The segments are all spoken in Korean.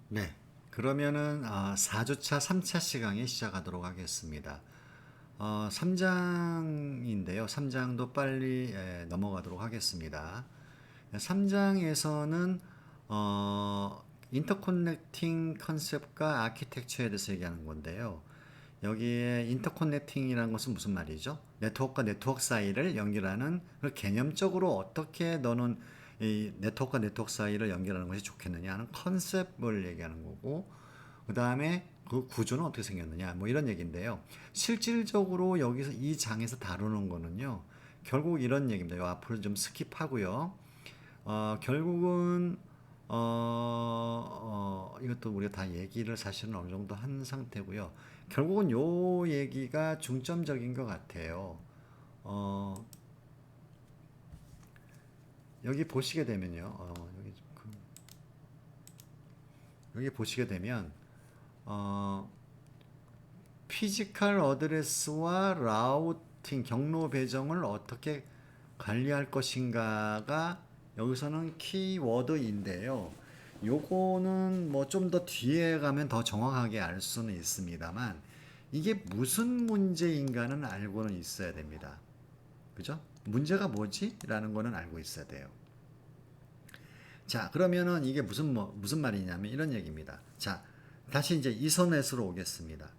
네. 그러면은 4주차 3차 시간에 시작하도록 하겠습니다. 3장인데요. 3장도 빨리 넘어가도록 하겠습니다. 3장에서는 인터커넥팅 컨셉과 아키텍처에 대해서 얘기하는 건데요. 여기에 인터커넥팅이라는 것은 무슨 말이죠? 네트워크와 네트워크 사이를 연결하는 그 개념적으로 어떻게 너는 이 네트워크와 네트워크 사이를 연결하는 것이 좋겠느냐 하는 컨셉을 얘기하는 거고, 그 다음에 그 구조는 어떻게 생겼느냐 뭐 이런 얘기인데요. 실질적으로 여기서 이 장에서 다루는 거는요. 결국 이런 얘기입니다. 요 앞으로 좀 스킵하고요. 결국은 이것도 우리가 다 얘기를 사실은 어느 정도 한 상태고요. 결국은 요 얘기가 중점적인 것 같아요. 어, 여기 보시게 되면요. 여기 보시게 되면 어, 피지컬 어드레스와 라우팅 경로 배정을 어떻게 관리할 것인가가 여기서는 키워드인데요. 요거는 뭐 좀 더 뒤에 가면 더 정확하게 알 수는 있습니다만 이게 무슨 문제인가는 알고는 있어야 됩니다. 그죠? 문제가 뭐지? 라는 거는 알고 있어야 돼요. 자, 그러면은 이게 무슨 말이냐면 이런 얘기입니다. 자, 다시 이제 이서넷으로 오겠습니다.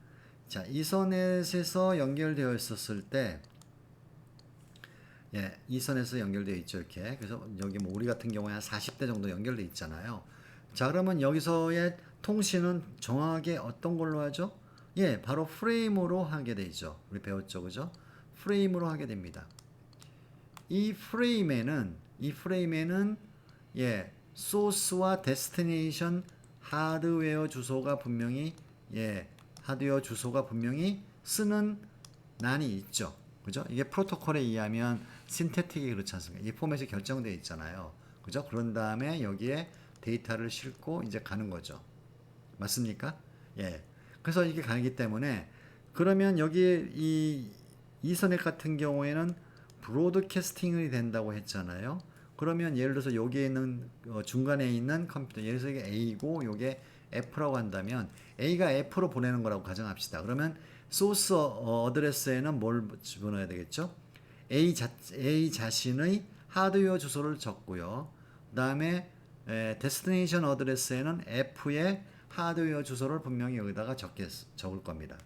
자, 이서넷에서 연결되어 있었을 때, 예, 이선에서 연결되어 있죠, 이렇게. 그래서 여기 뭐 우리 같은 경우에 한 40대 정도 연결되어 있잖아요. 자, 그러면 여기서의 통신은 정확하게 어떤 걸로 하죠? 예, 바로 프레임으로 하게 되죠. 우리 배웠죠, 그죠? 프레임으로 하게 됩니다. 이 프레임에는 예, 소스와 데스티네이션 하드웨어 주소가 분명히 하드웨어 주소가 분명히 쓰는 난이 있죠. 그죠? 이게 프로토콜에 의하면 신태틱이 그렇지 않습니까? 이 포맷이 결정되어 있잖아요. 그죠? 그런 다음에 여기에 데이터를 싣고 이제 가는 거죠. 맞습니까? 예. 그래서 이게 가기 때문에 그러면 여기에 이 이서넷 같은 경우에는 브로드캐스팅이 된다고 했잖아요. 그러면 예를 들어서 여기에 있는 중간에 있는 컴퓨터 예를 들어서 이게 A고 이게 F라고 한다면 A가 F로 보내는 거라고 가정합시다. 그러면 소스 어드레스에는 뭘 집어넣어야 되겠죠? A 자신의 하드웨어 주소를 적고요. 그 다음에 데스티네이션 어드레스에는 F의 하드웨어 주소를 분명히 여기다가 적을 겁니다.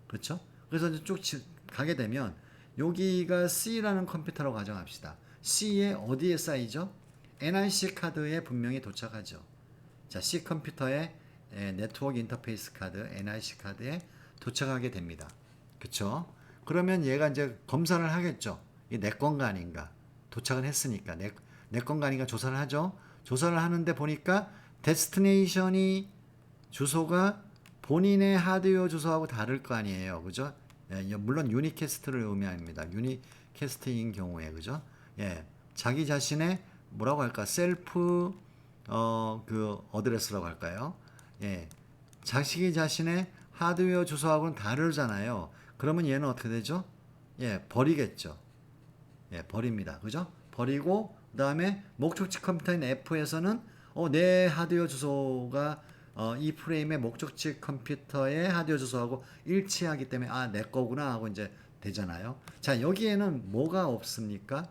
그렇죠? 그래서 이제 쭉 가게 되면 여기가 C라는 컴퓨터라고 가정합시다. C에 어디에 쌓이죠? NIC 카드에 분명히 도착하죠. 자, C 컴퓨터의 네트워크 인터페이스 카드, NIC 카드에 도착하게 됩니다. 그쵸? 그러면 얘가 이제 검사를 하겠죠. 이게 내 건가 아닌가. 도착을 했으니까. 내 건가 아닌가 조사를 하죠. 조사를 하는데 보니까 데스티네이션이 주소가 본인의 하드웨어 주소하고 다를 거 아니에요. 그죠? 예, 물론 유니캐스트를 의미합니다. 유니캐스트인 경우에, 그죠? 예, 자기 자신의 뭐라고 할까? 셀프, 그, 어드레스라고 할까요? 예, 자식이 자신의 하드웨어 주소하고는 다르잖아요. 그러면 얘는 어떻게 되죠? 예, 버리겠죠. 예, 버립니다. 그죠? 버리고 그다음에 목적지 컴퓨터인 F에서는 내 하드웨어 주소가 이 프레임의 목적지 컴퓨터의 하드웨어 주소하고 일치하기 때문에 내 거구나 하고 이제 되잖아요. 자, 여기에는 뭐가 없습니까?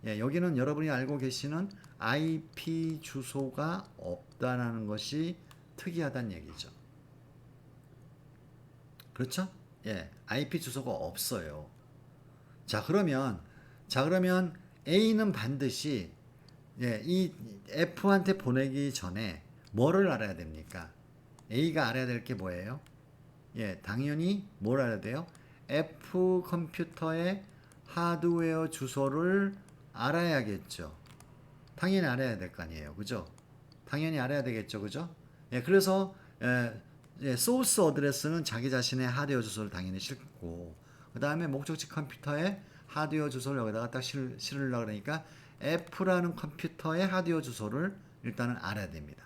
예, 여기는 여러분이 알고 계시는 IP 주소가 없다라는 것이 특이하다는 얘기죠. 그렇죠? 예, IP 주소가 없어요. 자, 그러면 A는 반드시 이 F한테 보내기 전에 뭐를 알아야 됩니까? A가 알아야 될 게 뭐예요? 예, 당연히 뭘 알아야 돼요? F 컴퓨터의 하드웨어 주소를 알아야겠죠. 당연히 알아야 될 거 아니에요. 그죠? 당연히 알아야 되겠죠. 그죠? 예, 그래서 소스 어드레스는 자기 자신의 하드웨어 주소를 당연히 싣고 그 다음에 목적지 컴퓨터에 하드웨어 주소를 여기다가 딱 실으려고 그러니까 F라는 컴퓨터의 하드웨어 주소를 일단은 알아야 됩니다.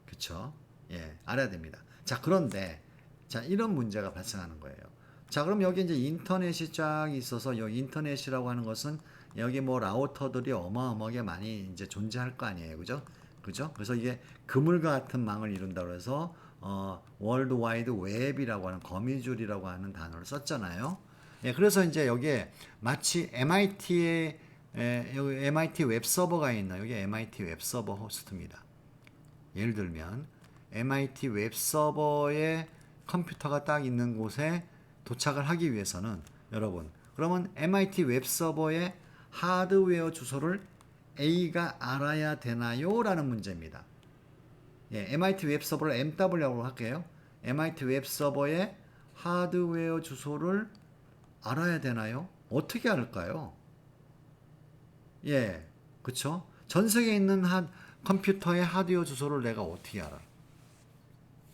그쵸? 예, 알아야 됩니다. 자, 그런데, 자, 이런 문제가 발생하는 거예요. 자, 그럼 여기 이제 인터넷이 쫙 있어서, 이 인터넷이라고 하는 것은 여기 뭐 라우터들이 어마어마하게 많이 이제 존재할 거 아니에요. 그죠? 그죠? 그래서 이게 그물과 같은 망을 이룬다고 해서 월드 와이드 웹이라고 하는 거미줄이라고 하는 단어를 썼잖아요. 예, 그래서 이제 여기에 마치 MIT의 여기 MIT 웹 서버가 있나 여기 MIT 웹 서버 호스트입니다. 예를 들면 MIT 웹 서버에 컴퓨터가 딱 있는 곳에 도착을 하기 위해서는 여러분 그러면 MIT 웹 서버의 하드웨어 주소를 A가 알아야 되나요? 라는 문제입니다. 예, MIT 웹 서버를 MW라고 할게요. MIT 웹 서버의 하드웨어 주소를 알아야 되나요? 어떻게 알까요? 예, 그쵸? 전 세계에 있는 컴퓨터의 하드웨어 주소를 내가 어떻게 알아?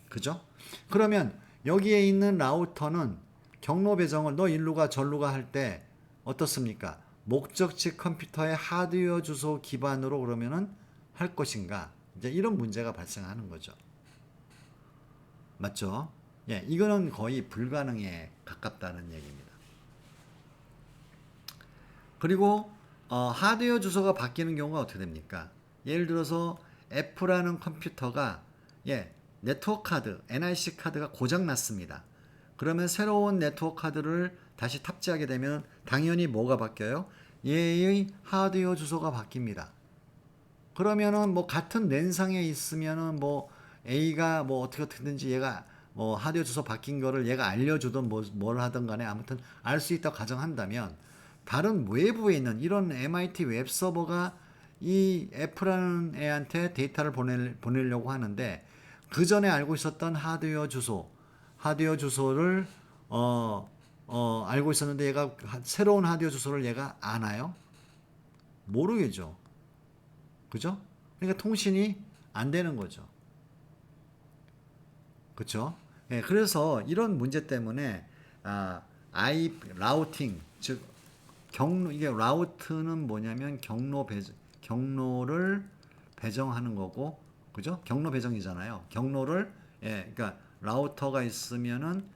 그죠? 그러면 여기에 있는 라우터는 경로 배정을 너 일로 가 절로 가 할 때 어떻습니까? 목적지 컴퓨터의 하드웨어 주소 기반으로 그러면은 할 것인가? 이제 이런 문제가 발생하는 거죠. 맞죠? 예, 이거는 거의 불가능에 가깝다는 얘기입니다. 그리고 하드웨어 주소가 바뀌는 경우가 어떻게 됩니까? 예를 들어서 F라는 컴퓨터가 예, 네트워크 카드, NIC 카드가 고장 났습니다. 그러면 새로운 네트워크 카드를 다시 탑재하게 되면 당연히 뭐가 바뀌어요? 얘의 하드웨어 주소가 바뀝니다. 그러면은 뭐 같은 랜상에 있으면은 뭐 A가 뭐 어떻게든지 얘가 뭐 하드웨어 주소 바뀐 거를 얘가 알려주든 뭘 하든 간에 아무튼 알 수 있다고 가정한다면 다른 외부에 있는 이런 MIT 웹 서버가 이 F라는 애한테 데이터를 보내려고 하는데 그 전에 알고 있었던 하드웨어 주소를 알고 있었는데 얘가 새로운 하드웨어 주소를 얘가 아나요? 모르겠죠. 그죠? 그러니까 통신이 안 되는 거죠. 그렇죠? 예, 그래서 이런 문제 때문에 라우팅 즉 경로 이게 라우트는 뭐냐면 경로를 배정하는 거고 그죠? 경로 배정이잖아요. 경로를 예, 그러니까 라우터가 있으면은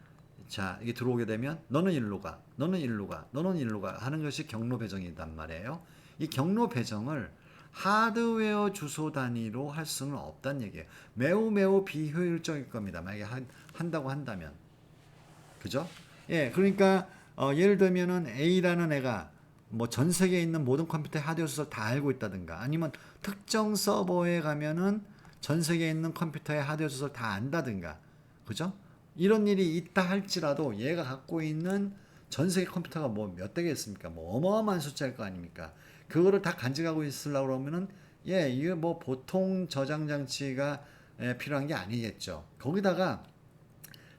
자, 이게 들어오게 되면 너는 일로 가. 너는 일로 가. 너는 일로 가 하는 것이 경로 배정이란 말이에요. 이 경로 배정을 하드웨어 주소 단위로 할 수는 없다는 얘기예요. 매우 매우 비효율적일 겁니다. 만약에 한다고 한다면. 그죠? 예, 그러니까 예를 들면은 A라는 애가 뭐 전 세계에 있는 모든 컴퓨터의 하드웨어 주소를 다 알고 있다든가 아니면 특정 서버에 가면은 전 세계에 있는 컴퓨터의 하드웨어 주소를 다 안다든가. 그죠? 이런 일이 있다 할지라도 얘가 갖고 있는 전 세계 컴퓨터가 뭐 몇 대겠습니까? 뭐 어마어마한 숫자일 거 아닙니까? 그거를 다 간직하고 있으려고 그러면은 예, 이게 뭐 보통 저장 장치가 필요한 게 아니겠죠. 거기다가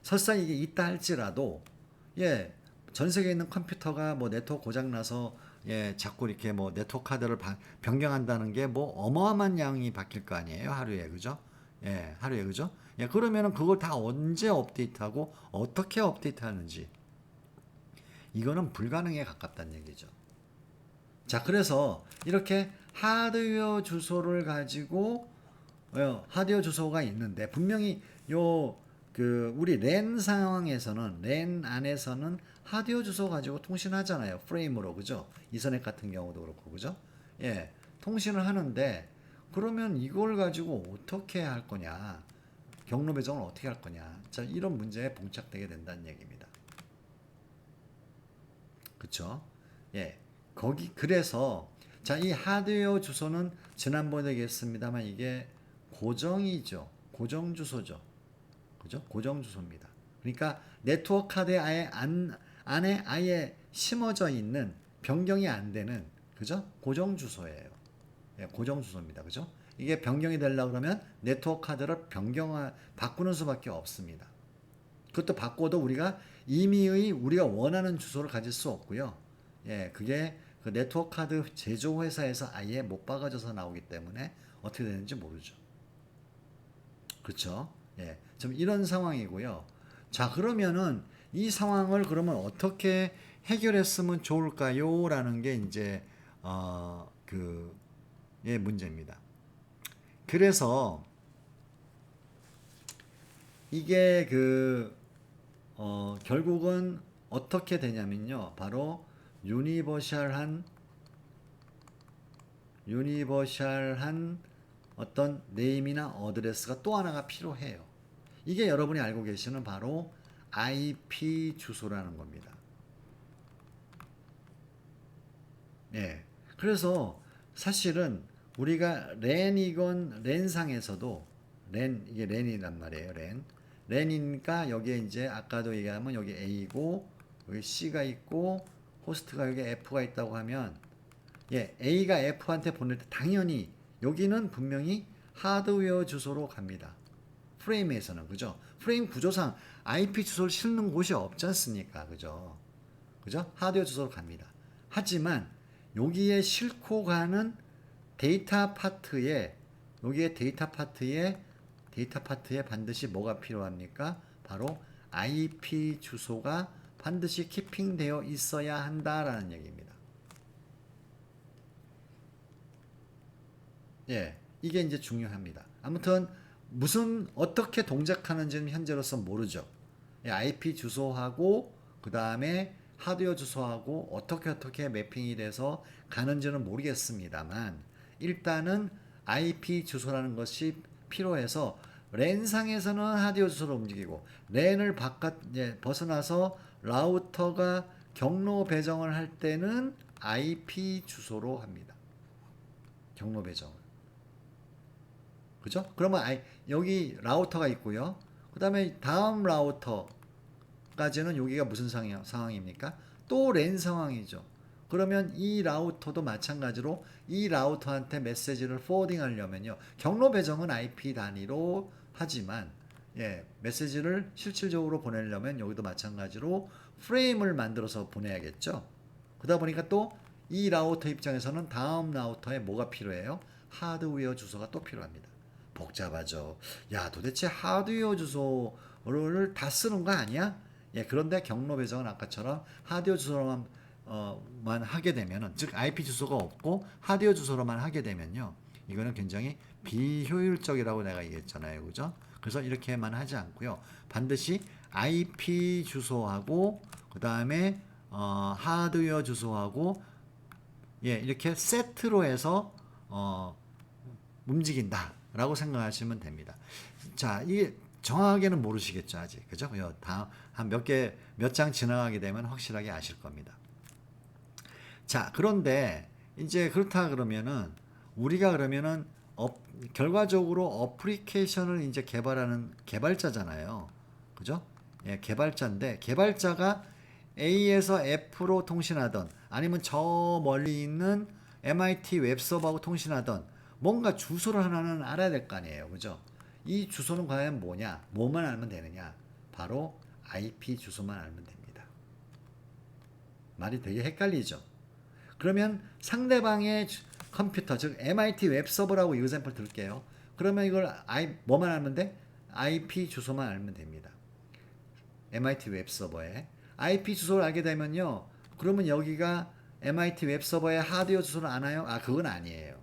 설사 이게 있다 할지라도 예, 전 세계에 있는 컴퓨터가 뭐 네트워크 고장 나서 예, 자꾸 이렇게 뭐 네트워크 카드를 변경한다는 게 뭐 어마어마한 양이 바뀔 거 아니에요, 하루에. 그죠? 예, 하루에. 그죠? 예, 그러면은 그걸 다 언제 업데이트하고 어떻게 업데이트하는지 이거는 불가능에 가깝다는 얘기죠. 자, 그래서 이렇게 하드웨어 주소를 가지고 하드웨어 주소가 있는데 분명히 우리 랜 상황에서는 랜 안에서는 하드웨어 주소 가지고 통신하잖아요. 프레임으로. 그죠? 이서넷 같은 경우도 그렇고. 그죠? 예. 통신을 하는데 그러면 이걸 가지고 어떻게 할 거냐? 경로 배정을 어떻게 할 거냐? 자, 이런 문제에 봉착되게 된다는 얘기입니다. 그쵸? 예. 그래서, 자, 이 하드웨어 주소는 지난번에 얘기했습니다만 이게 고정이죠. 고정 주소죠. 그죠? 고정 주소입니다. 그러니까 네트워크 카드에 안에 아예 심어져 있는 변경이 안 되는, 그죠? 고정 주소예요. 예, 고정 주소입니다. 그죠? 이게 변경이 되려고 그러면 네트워크 카드를 바꾸는 수밖에 없습니다. 그것도 바꿔도 우리가 우리가 원하는 주소를 가질 수 없고요. 예, 그게 그 네트워크 카드 제조 회사에서 아예 못 박아져서 나오기 때문에 어떻게 되는지 모르죠. 그렇죠? 예, 좀 이런 상황이고요. 자, 그러면은 이 상황을 그러면 어떻게 해결했으면 좋을까요? 라는 게 이제 예, 문제입니다. 그래서 이게 결국은 어떻게 되냐면요. 바로 유니버셜한 어떤 네임이나 어드레스가 또 하나가 필요해요. 이게 여러분이 알고 계시는 바로 IP 주소라는 겁니다. 예. 그래서 사실은 우리가 랜이건 랜상에서도 이게 랜이란 말이에요. 랜이니까 여기에 이제 아까도 얘기하면 여기 A고 여기 C가 있고 호스트가 여기 F가 있다고 하면 예, A가 F한테 보낼 때 당연히 여기는 분명히 하드웨어 주소로 갑니다. 프레임에서는 그죠? 프레임 구조상 IP 주소를 실는 곳이 없지 않습니까? 그죠? 그죠? 하드웨어 주소로 갑니다. 하지만 여기에 싣고 가는 데이터 파트에 여기에 데이터 파트에 반드시 뭐가 필요합니까? 바로 IP 주소가 반드시 키핑되어 있어야 한다라는 얘기입니다. 예, 이게 이제 중요합니다. 아무튼 무슨 어떻게 동작하는지는 현재로서 모르죠. 예, IP 주소하고 그 다음에 하드웨어 주소하고 어떻게 매핑이 돼서 가는지는 모르겠습니다만 일단은 IP 주소라는 것이 필요해서 랜상에서는 하드웨어 주소로 움직이고 랜을 벗어나서 라우터가 경로 배정을 할 때는 IP 주소로 합니다. 경로 배정을. 그죠? 그러면 여기 라우터가 있고요. 그 다음에 다음 라우터까지는 여기가 무슨 상황입니까? 또 랜 상황이죠. 그러면 이 라우터도 마찬가지로 이 라우터한테 메시지를 포워딩 하려면요. 경로 배정은 IP 단위로 하지만 예, 메시지를 실질적으로 보내려면 여기도 마찬가지로 프레임을 만들어서 보내야겠죠. 그러다 보니까 또 이 라우터 입장에서는 다음 라우터에 뭐가 필요해요? 하드웨어 주소가 또 필요합니다. 복잡하죠. 야, 도대체 하드웨어 주소를 다 쓰는 거 아니야? 예, 그런데 경로 배정은 아까처럼 하드웨어 주소로만 만 하게 되면은, 즉 IP 주소가 없고 하드웨어 주소로만 하게 되면요, 이거는 굉장히 비효율적이라고 내가 얘기했잖아요, 그죠? 그래서 이렇게만 하지 않고요, 반드시 IP 주소하고 그 다음에 하드웨어 주소하고 예, 이렇게 세트로 해서 움직인다라고 생각하시면 됩니다. 자, 이게 정확하게는 모르시겠죠, 아직. 그죠? 다음 한 몇 장 지나가게 되면 확실하게 아실 겁니다. 자, 그런데 이제 그렇다 그러면은 우리가 그러면은 결과적으로 어플리케이션을 이제 개발하는 개발자잖아요. 그죠? 예, 개발자인데 개발자가 A에서 F로 통신하던 아니면 저 멀리 있는 MIT 웹서버하고 통신하던 뭔가 주소를 하나는 알아야 될 거 아니에요. 그죠? 이 주소는 과연 뭐냐? 뭐만 알면 되느냐? 바로 IP 주소만 알면 됩니다. 말이 되게 헷갈리죠? 그러면 상대방의 컴퓨터, 즉 MIT 웹서버라고 이그샘플 들게요. 그러면 이걸 뭐만 알면 돼? IP 주소만 알면 됩니다. MIT 웹서버에 IP 주소를 알게 되면요, 그러면 여기가 MIT 웹서버의 하드웨어 주소를 아나요? 그건 아니에요.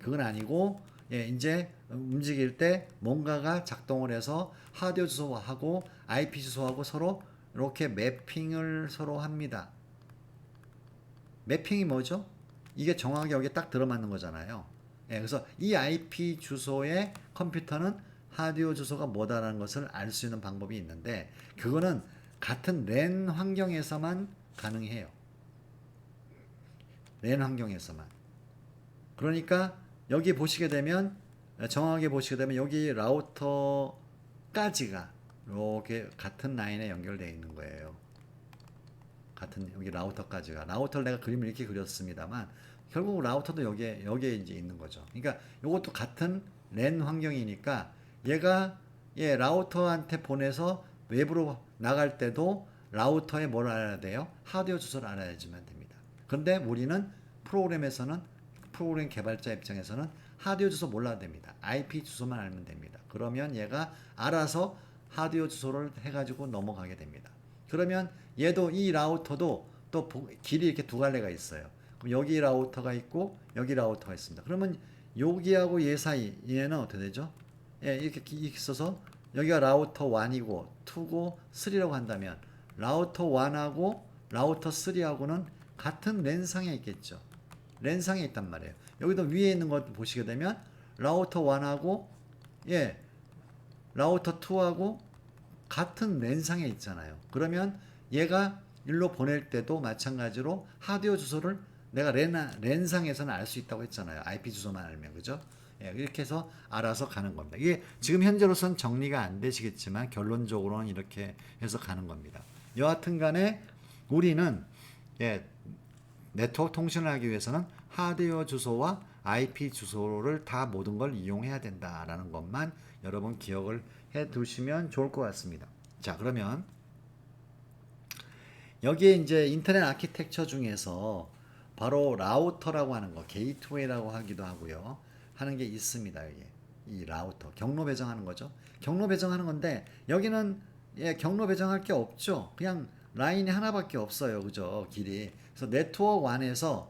그건 아니고 예, 이제 움직일 때 뭔가가 작동을 해서 하드웨어 주소하고 IP 주소하고 서로 이렇게 매핑을 서로 합니다. 매핑이 뭐죠? 이게 정확하게 여기에 딱 들어맞는 거잖아요. 예, 그래서 이 IP 주소의 컴퓨터는 하드웨어 주소가 뭐다라는 것을 알 수 있는 방법이 있는데 그거는 같은 랜 환경에서만 가능해요. 랜 환경에서만. 그러니까 여기 보시게 되면 정확하게 보시게 되면 여기 라우터까지가 이렇게 같은 라인에 연결되어 있는 거예요. 같은 여기 라우터까지가 라우터를 내가 그림을 이렇게 그렸습니다만 결국 라우터도 여기에 이제 있는 거죠. 그러니까 이것도 같은 랜 환경이니까 얘가 예, 라우터한테 보내서 외부로 나갈 때도 라우터에 뭘 알아야 돼요? 하드웨어 주소를 알아야지만 됩니다. 그런데 우리는 프로그램 개발자 입장에서는 하드웨어 주소 몰라도 됩니다. IP 주소만 알면 됩니다. 그러면 얘가 알아서 하드웨어 주소를 해가지고 넘어가게 됩니다. 그러면 얘도 이 라우터도 또 길이 이렇게 두 갈래가 있어요. 그럼 여기 라우터가 있고 여기 라우터가 있습니다. 그러면 여기하고 얘 사이 얘는 어떻게 되죠? 예, 이렇게 있어서 여기가 라우터 1이고 2고 3라고 한다면 라우터 1하고 라우터 3하고는 같은 랜상에 있겠죠. 랜상에 있단 말이에요. 여기도 위에 있는 것 보시게 되면 라우터 1하고 예, 라우터 2하고 같은 랜상에 있잖아요. 그러면 얘가 일로 보낼 때도 마찬가지로 하드웨어 주소를 내가 랜상에서는 알 수 있다고 했잖아요. IP 주소만 알면. 그죠? 예, 이렇게 해서 알아서 가는 겁니다. 이게 지금 현재로선 정리가 안 되시겠지만 결론적으로는 이렇게 해서 가는 겁니다. 여하튼 간에 우리는 예, 네트워크 통신을 하기 위해서는 하드웨어 주소와 IP 주소를 다 모든 걸 이용해야 된다라는 것만 여러분 기억을 해 두시면 좋을 것 같습니다. 자, 그러면 여기에 이제 인터넷 아키텍처 중에서 바로 라우터라고 하는 거, 게이트웨이라고 하기도 하고요. 하는 게 있습니다. 여기. 이 라우터. 경로 배정하는 거죠. 경로 배정하는 건데 여기는 예, 경로 배정할 게 없죠. 그냥 라인이 하나밖에 없어요. 그죠? 길이. 그래서 네트워크 1에서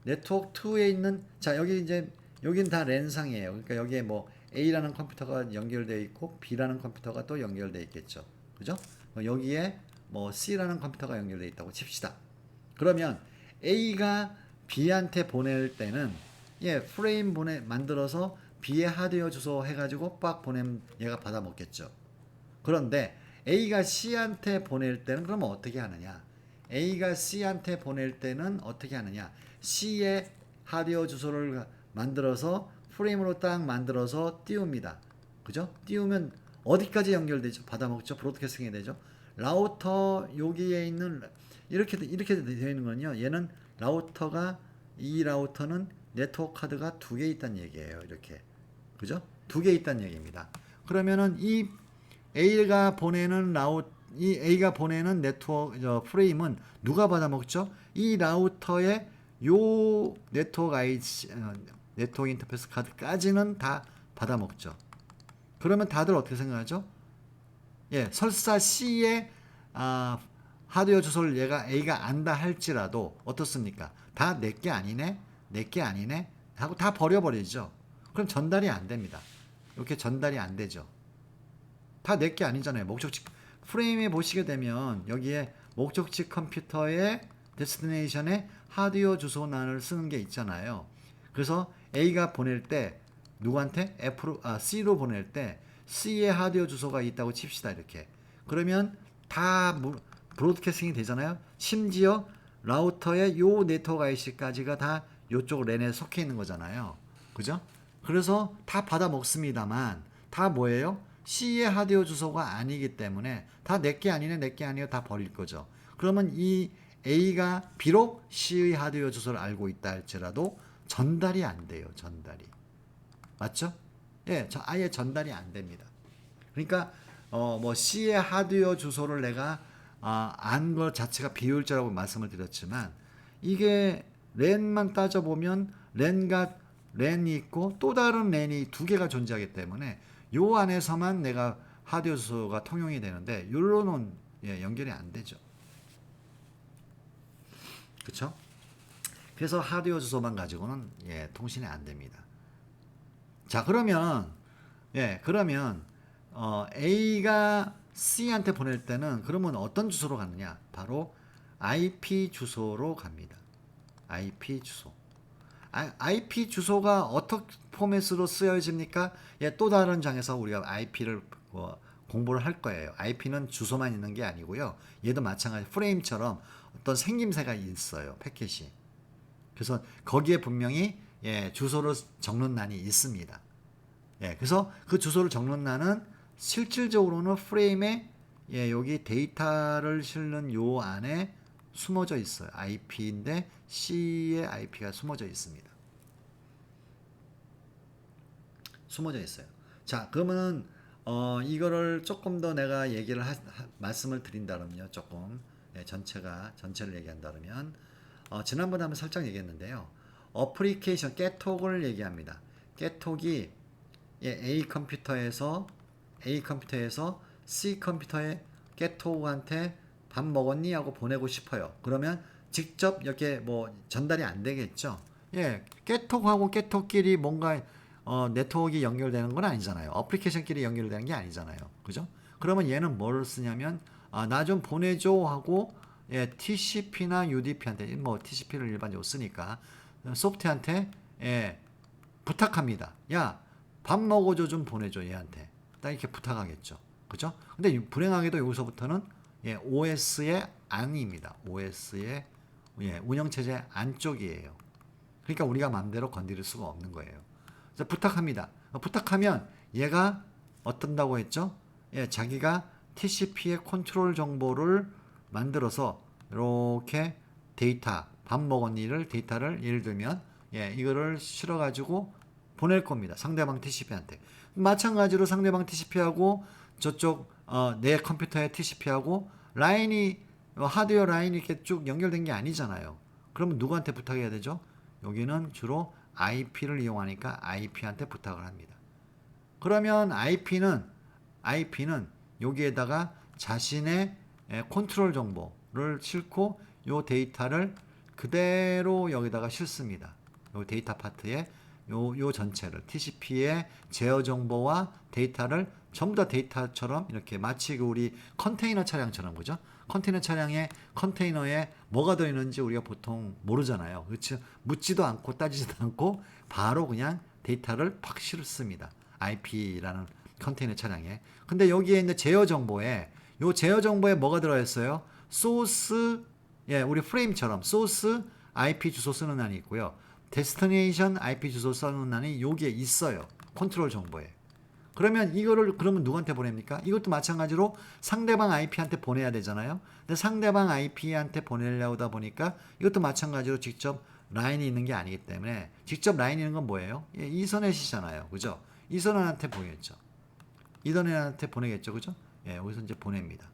네트워크 2에 있는 자, 여기 이제 여긴 다 랜상이에요. 그러니까 여기에 뭐 A라는 컴퓨터가 연결되어 있고 B라는 컴퓨터가 또 연결되어 있겠죠. 그죠? 여기에 뭐 C라는 컴퓨터가 연결되어 있다고 칩시다. 그러면 A가 B한테 보낼 때는 예, 프레임 만들어서 B의 하드웨어 주소 해가지고 빡 보내면 얘가 받아 먹겠죠. 그런데 A가 C한테 보낼 때는 그러면 어떻게 하느냐? A가 C한테 보낼 때는 어떻게 하느냐? C의 하드웨어 주소를 만들어서 프레임으로 딱 만들어서 띄웁니다. 그죠? 띄우면 어디까지 연결되죠? 받아먹죠? 브로드캐스팅이 되죠? 라우터 여기에 있는 이렇게 되어 있는 건요. 얘는 라우터가 이 라우터는 네트워크 카드가 2개 있다는 얘기예요. 이렇게. 그죠? 2개 있다는 얘기입니다. 그러면은 이 A가 보내는 네트워크 프레임은 누가 받아먹죠? 이 라우터의 요 네트워크 인터페이스 카드까지는 다 받아먹죠. 그러면 다들 어떻게 생각하죠? 예, 설사 C의 하드웨어 주소를 A가 안다 할지라도 어떻습니까? 다 내게 아니네? 내게 아니네? 하고 다 버려버리죠. 그럼 전달이 안 됩니다. 이렇게 전달이 안 되죠. 다 내게 아니잖아요. 목적지 프레임에 보시게 되면 여기에 목적지 컴퓨터의 데스티네이션에 하드웨어 주소란을 쓰는 게 있잖아요. 그래서 A가 보낼 때 누구한테? C로 보낼 때 C의 하드웨어 주소가 있다고 칩시다. 이렇게. 그러면 다 브로드캐스팅이 되잖아요. 심지어 라우터의 요 네트워크 IC까지가 다 요쪽 랜에 속해 있는 거잖아요. 그죠? 그래서 다 받아 먹습니다만 다 뭐예요? C의 하드웨어 주소가 아니기 때문에 다 내게 아니네 내게 아니에요 다 버릴 거죠. 그러면 이 A가 비록 C의 하드웨어 주소를 알고 있다 할지라도 전달이 안 돼요. 전달이. 맞죠? 예, 아예 전달이 안 됩니다. 그러니까 뭐 C의 하드웨어 주소를 내가 안 것 자체가 비효율적이라고 말씀을 드렸지만 이게 랜만 따져보면 랜이 있고 또 다른 랜이 2개가 존재하기 때문에 요 안에서만 내가 하드웨어 주소가 통용이 되는데 요로는 예, 연결이 안 되죠. 그쵸? 그래서 하드웨어 주소만 가지고는 예, 통신이 안 됩니다. 자, 그러면 A가 C한테 보낼 때는 그러면 어떤 주소로 가느냐? 바로 IP 주소로 갑니다. IP 주소. IP 주소가 어떻게 포맷으로 쓰여집니까? 예, 또 다른 장에서 우리가 IP를 공부를 할 거예요. IP는 주소만 있는 게 아니고요. 얘도 마찬가지 프레임처럼 어떤 생김새가 있어요. 패킷이. 그래서 거기에 분명히 예, 주소를 적는 란이 있습니다. 예, 그래서 그 주소를 적는 란은 실질적으로는 프레임에 예, 여기 데이터를 실는 요 안에 숨어져 있어요. IP인데 C의 IP가 숨어져 있습니다. 숨어져 있어요. 자, 그러면은 이거를 조금 더 내가 얘기를 말씀을 드린다면요. 조금 예, 전체를 얘기한다면 지난번에 한번 살짝 얘기했는데요. 어플리케이션 깨톡을 얘기합니다. 깨톡이 예, A 컴퓨터에서 C 컴퓨터에 깨톡한테 밥 먹었니? 하고 보내고 싶어요. 그러면 직접 이렇게 뭐 전달이 안 되겠죠. 예, 깨톡하고 깨톡끼리 뭔가 네트워크가 연결되는 건 아니잖아요. 어플리케이션끼리 연결되는 게 아니잖아요. 그죠? 그러면 얘는 뭘 쓰냐면 나 좀 보내줘 하고 예, TCP나 UDP한테 뭐 TCP를 일반적으로 쓰니까 소프트한테 예, 부탁합니다. 야, 밥 먹어줘 좀 보내줘 얘한테. 딱 이렇게 부탁하겠죠. 그죠? 근데 불행하게도 여기서부터는 OS의 안입니다. OS의 운영체제 안쪽이에요. 그러니까 우리가 마음대로 건드릴 수가 없는 거예요. 그래서 부탁합니다. 부탁하면 얘가 어떤다고 했죠? 자기가 TCP의 컨트롤 정보를 만들어서 이렇게 데이터, 밥 먹었니를 데이터를 예를 들면 이거를 실어가지고 보낼 겁니다. 상대방 TCP한테. 마찬가지로 상대방 TCP하고 저쪽 내 컴퓨터의 TCP하고 라인이 하드웨어 라인이 이렇게 쭉 연결된 게 아니잖아요. 그러면 누구한테 부탁해야 되죠? 여기는 주로 IP를 이용하니까 IP한테 부탁을 합니다. 그러면 IP는 여기에다가 자신의 컨트롤 정보를 싣고 요 데이터를 그대로 여기다가 싣습니다. 요 데이터 파트에 요 전체를 TCP의 제어 정보와 데이터를 전부 다 데이터처럼 이렇게 마치 우리 컨테이너 차량처럼 그죠? 컨테이너 차량의 컨테이너에 뭐가 들어있는지 우리가 보통 모르잖아요. 그렇죠? 묻지도 않고 따지지도 않고 바로 그냥 데이터를 팍 실습니다. IP라는 컨테이너 차량에. 근데 여기에 있는 제어 정보에 뭐가 들어있어요? 소스 우리 프레임처럼 소스 IP 주소 쓰는 란이 있고요. 데스티네이션 IP 주소 쓰는 란이 여기에 있어요. 컨트롤 정보에. 그러면 그러면 누구한테 보냅니까? 이것도 마찬가지로 상대방 IP한테 보내야 되잖아요. 근데 상대방 IP한테 보내려고 하다 보니까 이것도 마찬가지로 직접 라인이 있는 게 아니기 때문에 직접 라인이 있는 건 뭐예요? 이서넷이잖아요. 그죠? 이서넷한테 보내겠죠. 이더넷한테 보내겠죠. 그죠? 여기서 이제 보냅니다.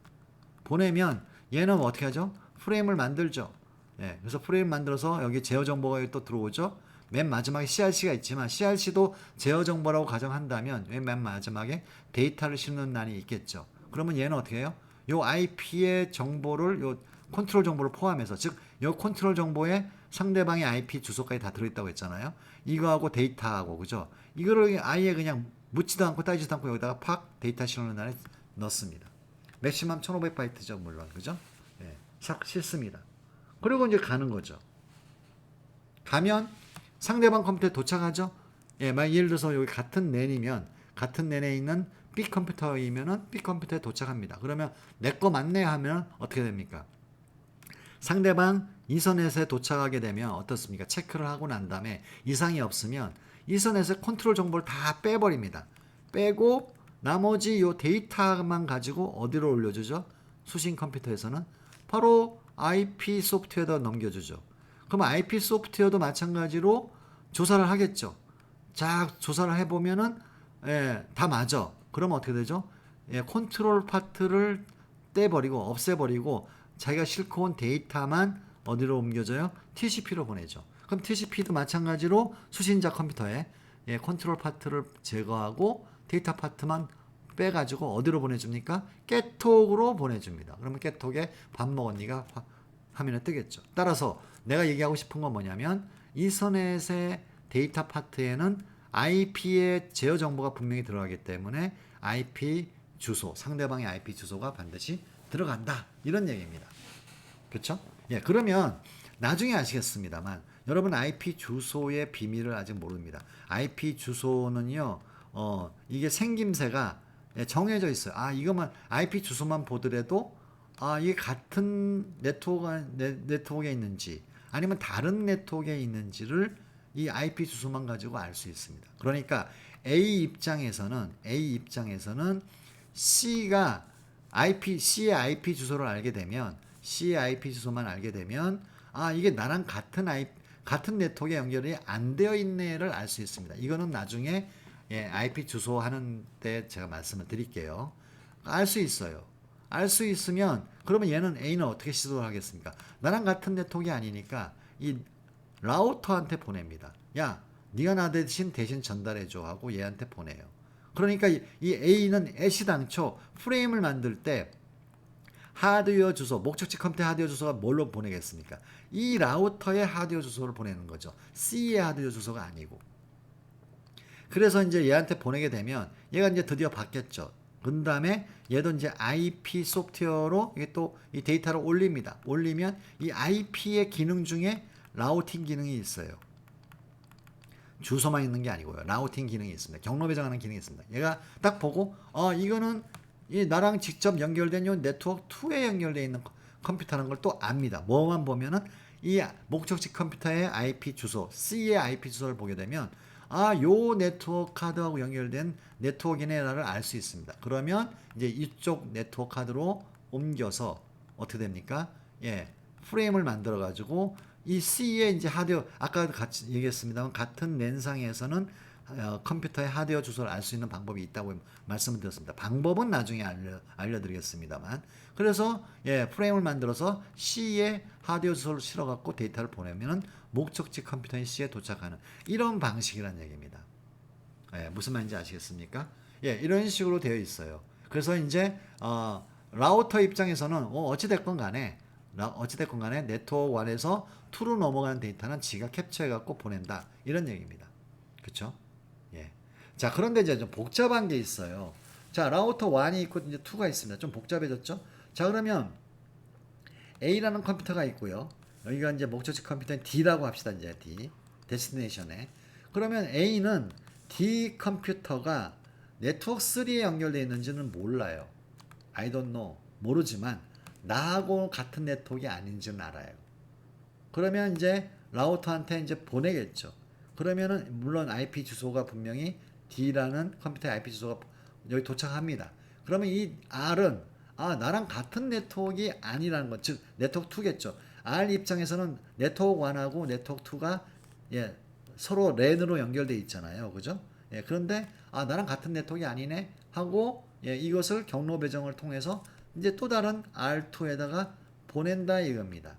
보내면 얘는 어떻게 하죠? 프레임을 만들죠. 그래서 프레임 만들어서 여기 제어 정보가 또 들어오죠. 맨 마지막에 CRC가 있지만 CRC도 제어 정보라고 가정한다면 맨 마지막에 데이터를 싣는 란이 있겠죠. 그러면 얘는 어떻게 해요? 요 IP의 정보를 요 컨트롤 정보를 포함해서 즉 요 컨트롤 정보에 상대방의 IP 주소까지 다 들어있다고 했잖아요. 이거하고 데이터하고 그죠? 이거를 아예 그냥 묻지도 않고 따지지도 않고 여기다가 팍 데이터 싣는 란에 넣습니다. 맥시멈 1500바이트죠 물론 그죠? 싹 싣습니다. 그리고 이제 가는 거죠. 가면 상대방 컴퓨터에 도착하죠. 예를 들어서 여기 같은 랜에 있는 B 컴퓨터이면은 B 컴퓨터에 도착합니다. 그러면 내 거 맞네 하면 어떻게 됩니까? 상대방 이서넷에 도착하게 되면 어떻습니까? 체크를 하고 난 다음에 이상이 없으면 이서넷의 컨트롤 정보를 다 빼버립니다. 빼고 나머지 요 데이터만 가지고 어디로 올려주죠? 수신 컴퓨터에서는 바로 IP 소프트웨어에다 넘겨주죠. 그럼 IP 소프트웨어도 마찬가지로 조사를 하겠죠. 자, 조사를 해보면은 다 맞아. 그러면 어떻게 되죠? 컨트롤 파트를 떼버리고 없애버리고 자기가 싣고 온 데이터만 어디로 옮겨져요? TCP로 보내죠. 그럼 TCP도 마찬가지로 수신자 컴퓨터에 컨트롤 파트를 제거하고 데이터 파트만 빼가지고 어디로 보내줍니까? 깨톡으로 보내줍니다. 그러면 깨톡에 밥 먹었니가 화면에 뜨겠죠. 따라서 내가 얘기하고 싶은 건 뭐냐면 이서넷의 데이터 파트에는 IP의 제어 정보가 분명히 들어가기 때문에 IP 주소, 상대방의 IP 주소가 반드시 들어간다. 이런 얘기입니다. 그렇죠? 그러면 나중에 아시겠습니다만 여러분 IP 주소의 비밀을 아직 모릅니다. IP 주소는요. 이게 생김새가 정해져 있어요. 이것만 IP 주소만 보더라도 이게 같은 네트워크에 있는지 아니면 다른 네트워크에 있는지를 이 IP 주소만 가지고 알 수 있습니다. 그러니까 C의 입장에서는 C가 C의 IP 주소를 알게 되면 C의 IP 주소만 알게 되면 이게 나랑 같은 네트워크에 연결이 안 되어 있네를 알 수 있습니다. 이거는 나중에 IP 주소 하는 때 제가 말씀을 드릴게요. 알 수 있어요. 알 수 있으면 그러면 A는 어떻게 시도를 하겠습니까? 나랑 같은 네트워크가 아니니까 이 라우터한테 보냅니다. 야, 네가 나 대신 전달해줘 하고 얘한테 보내요. 그러니까 이 A는 애시당초 프레임을 만들 때 하드웨어 주소, 목적지 컴퓨터 하드웨어 주소가 뭘로 보내겠습니까? 이 라우터의 하드웨어 주소를 보내는 거죠. C의 하드웨어 주소가 아니고. 그래서 이제 얘한테 보내게 되면 얘가 이제 드디어 받겠죠. 그 다음에 얘도 이제 IP 소프트웨어로 이게 또 이 데이터를 올립니다. 올리면 이 IP의 기능 중에 라우팅 기능이 있어요. 주소만 있는 게 아니고요. 라우팅 기능이 있습니다. 경로 배정하는 기능이 있습니다. 얘가 딱 보고 이거는 이 나랑 직접 연결된 요 네트워크 2에 연결되어 있는 컴퓨터라는 걸 또 압니다. 뭐만 보면은 이 목적지 컴퓨터의 IP 주소, C의 IP 주소를 보게 되면 요 네트워크 카드하고 연결된 네트워크이네라를 알 수 있습니다. 그러면 이제 이쪽 네트워크 카드로 옮겨서 어떻게 됩니까? 예, 프레임을 만들어 가지고 이 C의 이제 하드웨어 아까 같이 얘기했습니다만 같은 랜상에서는 컴퓨터의 하드웨어 주소를 알 수 있는 방법이 있다고 말씀을 드렸습니다. 방법은 나중에 알려드리겠습니다만 그래서 예, 프레임을 만들어서 C의 하드웨어 주소를 실어갖고 데이터를 보내면 목적지 컴퓨터인 C에 도착하는 이런 방식이라는 얘기입니다. 예, 무슨 말인지 아시겠습니까? 예, 이런 식으로 되어 있어요. 그래서 이제 라우터 입장에서는 어찌됐건 간에 네트워크 1에서 2로 넘어가는 데이터는 지가 캡처해갖고 보낸다 이런 얘기입니다. 그렇죠? 예. 자, 그런데 이제 좀 복잡한 게 있어요. 자, 라우터 1이 있고 이제 2가 있습니다. 좀 복잡해졌죠? 자, 그러면 A라는 컴퓨터가 있고요. 여기가 이제 목적지 컴퓨터인 D라고 합시다. 이제 D 데스티네이션에. 그러면 A는 D 컴퓨터가 네트워크 3에 연결되어 있는지는 몰라요. I don't know. 모르지만 나하고 같은 네트워크가 아닌지는 알아요. 그러면 이제 라우터한테 이제 보내겠죠. 그러면은 물론 IP 주소가 분명히 D라는 컴퓨터의 IP 주소가 여기 도착합니다. 그러면 이 R은 나랑 같은 네트워크가 아니라는 것, 즉 네트워크 2겠죠. R 입장에서는 네트워크 1하고 네트워크 2가 예, 서로 랜으로 연결돼 있잖아요. 그죠? 예, 그런데 나랑 같은 네트워크가 아니네 하고 예, 이것을 경로 배정을 통해서 이제 또 다른 R2에다가 보낸다 이겁니다.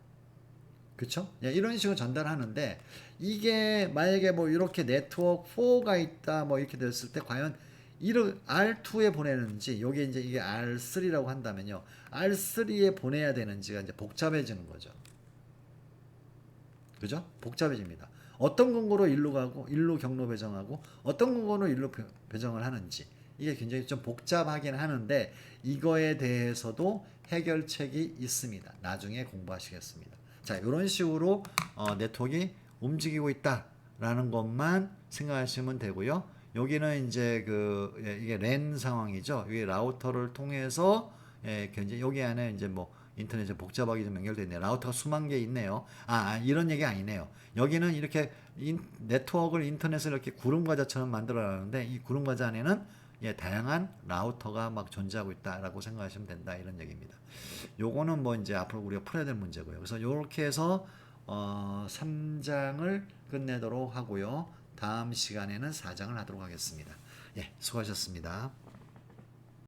그쵸? 예, 이런 식으로 전달하는데 이게 만약에 뭐 이렇게 네트워크 4가 있다 뭐 이렇게 됐을 때 과연 이를 R2에 보내는지 요게 이제 이게 R3라고 한다면요. R3에 보내야 되는지가 이제 복잡해지는 거죠. 그죠? 복잡해집니다. 어떤 근거로 일로 가고 일로 경로 배정하고 어떤 근거로 일로 배정을 하는지 이게 굉장히 좀 복잡하긴 하는데 이거에 대해서도 해결책이 있습니다. 나중에 공부하시겠습니다. 자, 이런 식으로 네트워크가 움직이고 있다라는 것만 생각하시면 되고요. 여기는 이제 이게 랜 상황이죠. 이게 라우터를 통해서 굉장히 여기 안에 이제 뭐 인터넷에 복잡하게 좀 연결되어 있네요. 라우터가 수만 개 있네요. 이런 얘기 아니네요. 여기는 이렇게 네트워크를 인터넷을 이렇게 구름 과자처럼 만들어놨는데 이 구름 과자 안에는 다양한 라우터가 막 존재하고 있다라고 생각하시면 된다 이런 얘기입니다. 요거는 뭐 이제 앞으로 우리가 풀어야 될 문제고요. 그래서 요렇게 해서 3장을 끝내도록 하고요. 다음 시간에는 4장을 하도록 하겠습니다. 예, 수고하셨습니다.